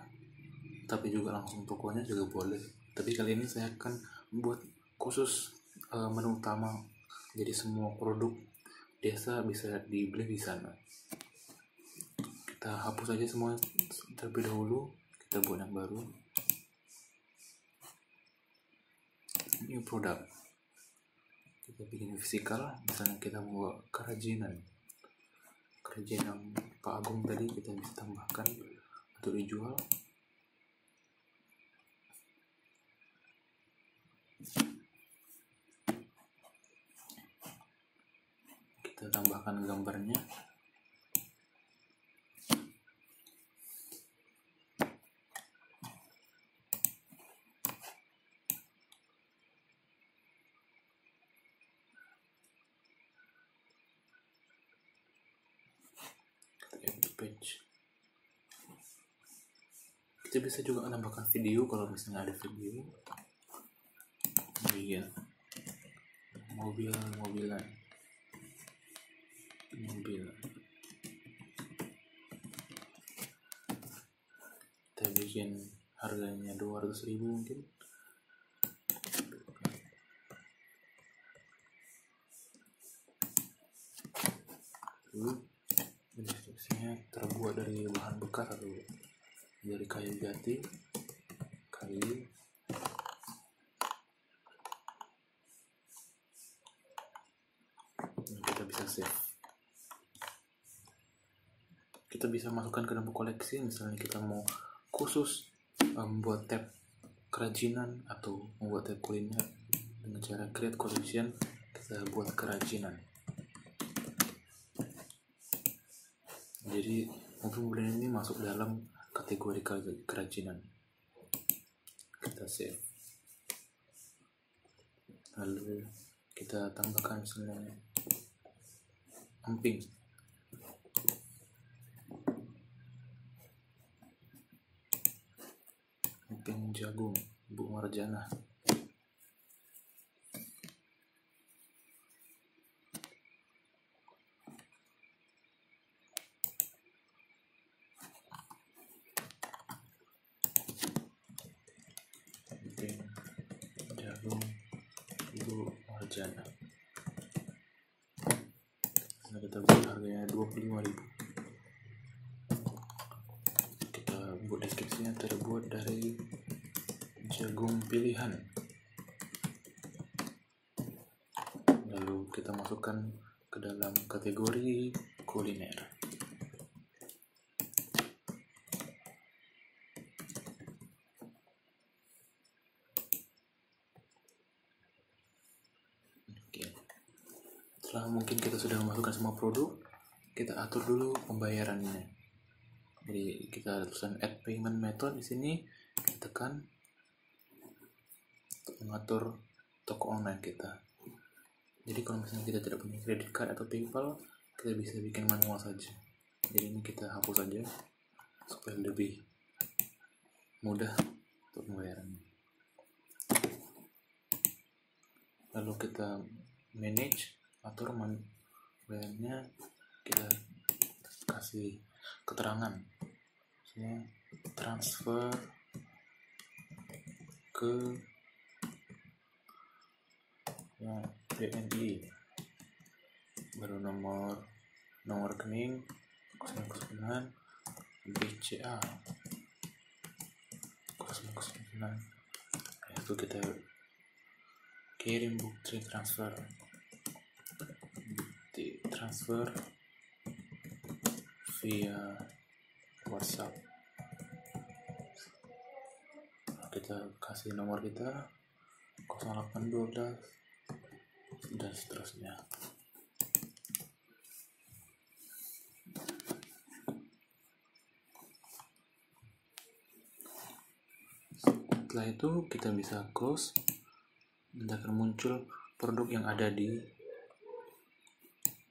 tapi juga langsung tokonya juga boleh. Tapi kali ini saya akan membuat khusus menu utama, jadi semua produk desa bisa dibeli di sana. Kita hapus aja semua terlebih dahulu, kita buat yang baru. New product, kita bikin fisikal. Misalnya kita buat kerajinan Pak Agung tadi, kita bisa tambahkan untuk dijual. Kita tambahkan gambarnya. Page. Kita bisa juga menambahkan video kalau misalnya ada video. Iya, mobilan. Kita bikin harganya 200.000 mungkin. Instruksinya terbuat dari bahan bekas atau dari kayu jati, kita bisa save. Kita bisa masukkan ke dalam koleksi. Misalnya kita mau khusus membuat tab kerajinan atau membuat tab kuliner, dengan cara create collection kita buat kerajinan. Jadi mobil ini masuk dalam kategori kerajinan. Kita save. Lalu kita tambahkan misalnya emping jagung, Bu Marjana. Nah, kita buat harganya 25.000. Kita buat deskripsinya terbuat dari jagung pilihan. Lalu kita masukkan ke dalam kategori kuliner. Setelah mungkin kita sudah memasukkan semua produk, kita atur dulu pembayarannya. Jadi kita tulisan add payment method di sini, kita tekan untuk mengatur toko online kita. Jadi kalau misalnya kita tidak punya credit card atau PayPal, kita bisa bikin manual saja. Jadi ini kita hapus saja supaya lebih mudah untuk pembayarannya. Lalu kita manage, atur bayarnya, kita kasih keterangan, misalnya transfer ke BNI, baru nomor rekening 009 BCA 009. Itu kita kirim bukti transfer via WhatsApp. Kita kasih nomor kita 0812 dan seterusnya. Setelah itu kita bisa close dan akan muncul produk yang ada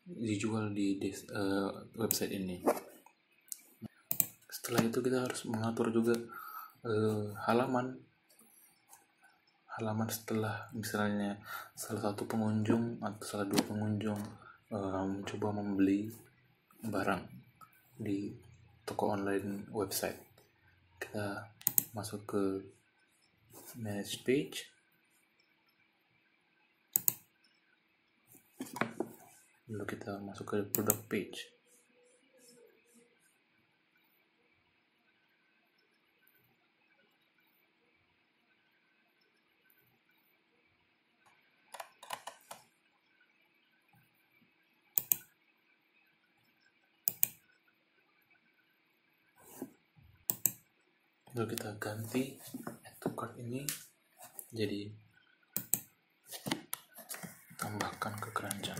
dijual di website ini. Setelah itu kita harus mengatur juga halaman setelah misalnya salah satu pengunjung atau salah dua pengunjung mencoba membeli barang di toko online website. Kita masuk ke manage page, lalu kita masuk ke product page. Lalu kita ganti add to cart ini jadi tambahkan ke keranjang.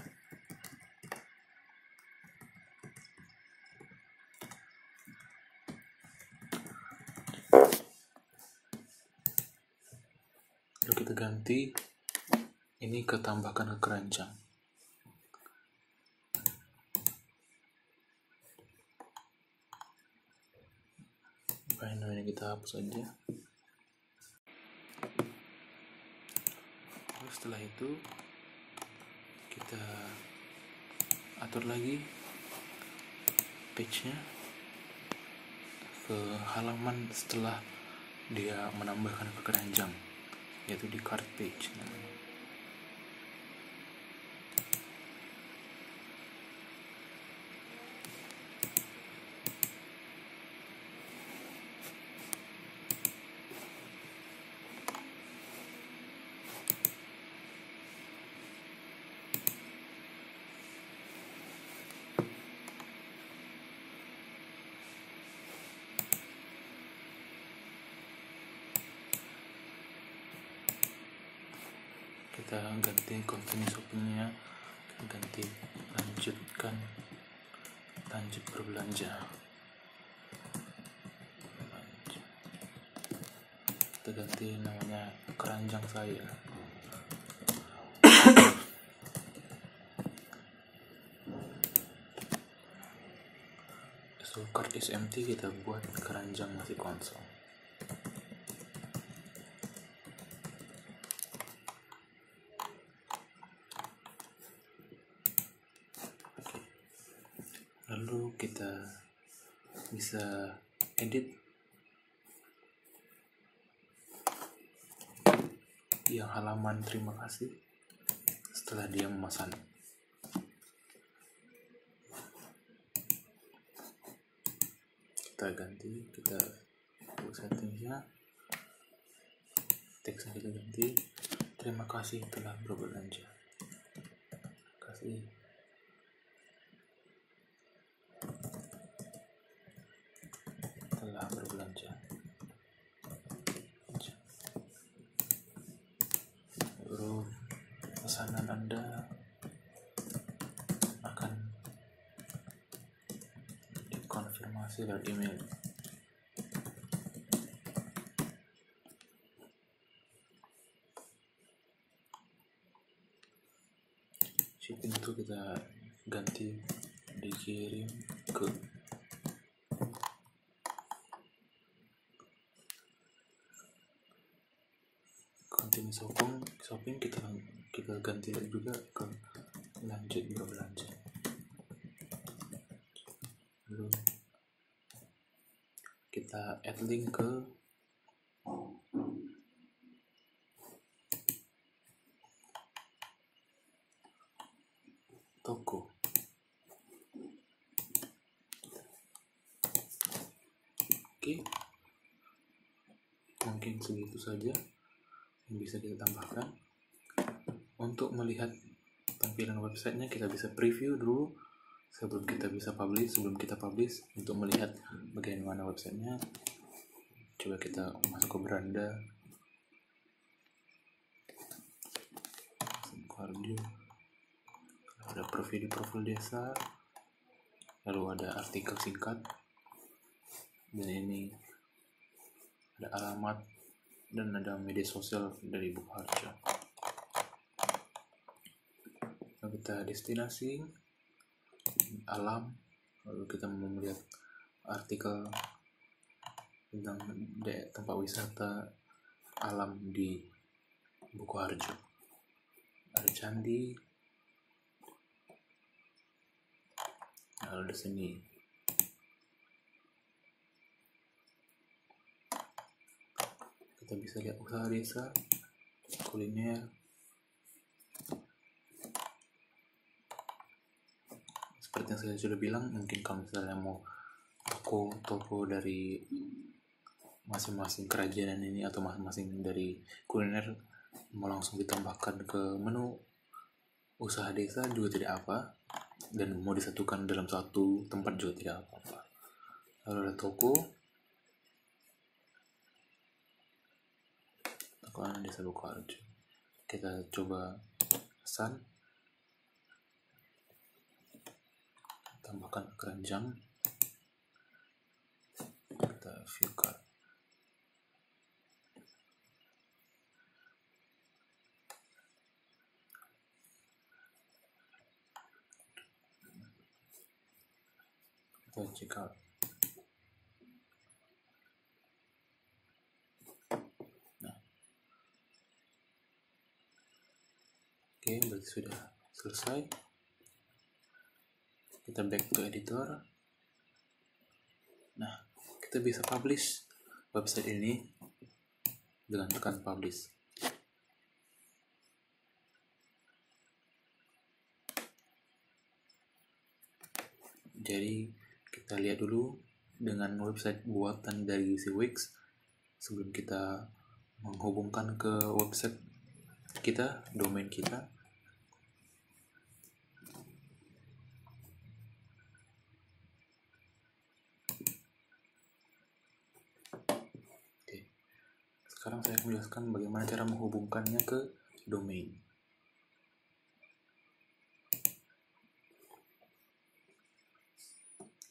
Lalu kita ganti ini ke tambahkan ke keranjang. Ini kita hapus aja. Lalu setelah itu kita atur lagi page-nya ke halaman setelah dia menambahkan ke keranjang, yaitu di cart page namanya. Kita ganti continue shoppingnya, ganti lanjut berbelanja. Kita ganti namanya keranjang saya. So cart is empty, kita buat keranjang nasi konsol. Lalu kita bisa edit yang halaman terima kasih setelah dia memesan. Kita ganti, kita buat settingnya, teksnya kita ganti, terima kasih telah berbelanja. Terima kasih. Telah berbelanja. Lalu pesanan Anda akan dikonfirmasi lewat email. Shipping itu kita ganti dikirim ke continue shopping, kita ganti juga ke lanjut berbelanja. Lalu kita add link ke toko. Oke, mungkin segitu saja yang bisa kita tambahkan. Untuk melihat tampilan websitenya, kita bisa preview dulu sebelum kita publish, untuk melihat bagaimana websitenya. Coba kita masuk ke beranda, ada profil desa, lalu ada artikel singkat, dan ini ada alamat dan ada media sosial dari Bukoharjo. Kita destinasi alam, lalu kita mau melihat artikel tentang tempat wisata alam di Bukoharjo. Ada candi, lalu di sini kita bisa lihat usaha desa, kuliner. Seperti yang saya sudah bilang, mungkin kalau misalnya mau toko dari masing-masing kerajaan ini atau masing-masing dari kuliner mau langsung ditambahkan ke menu usaha desa juga tidak apa, dan mau disatukan dalam satu tempat juga tidak apa-apa. Lalu ada tokoan desa Bukoharjo. Kita coba pesan, tambahkan keranjang, kita view card. Kita check out. Oke, berarti sudah selesai. Kita back to editor. Nah, kita bisa publish website ini dengan tekan publish. Jadi kita lihat dulu dengan website buatan dari si Wix sebelum kita menghubungkan ke website kita, domain kita. Oke. Sekarang saya akan menjelaskan bagaimana cara menghubungkannya ke domain.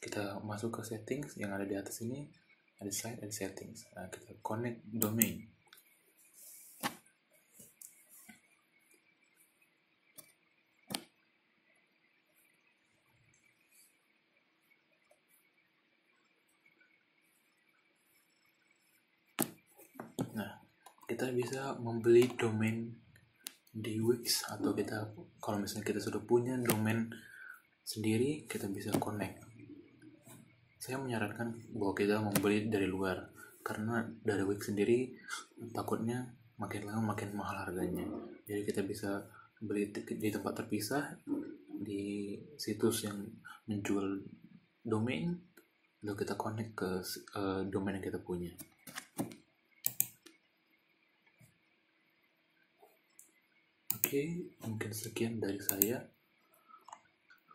Kita masuk ke settings yang ada di atas ini, ada site, ada settings. Nah, kita connect domain. Nah, kita bisa membeli domain di Wix, atau kita kalau misalnya kita sudah punya domain sendiri, kita bisa connect. Saya menyarankan bahwa kita membeli dari luar, karena dari Wix sendiri takutnya makin lama makin mahal harganya. Jadi kita bisa beli di tempat terpisah, di situs yang menjual domain, lalu kita connect ke domain yang kita punya. Oke, mungkin sekian dari saya.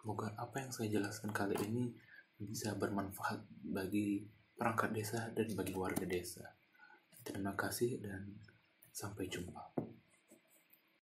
Semoga apa yang saya jelaskan kali ini bisa bermanfaat bagi perangkat desa dan bagi warga desa. Terima kasih dan sampai jumpa.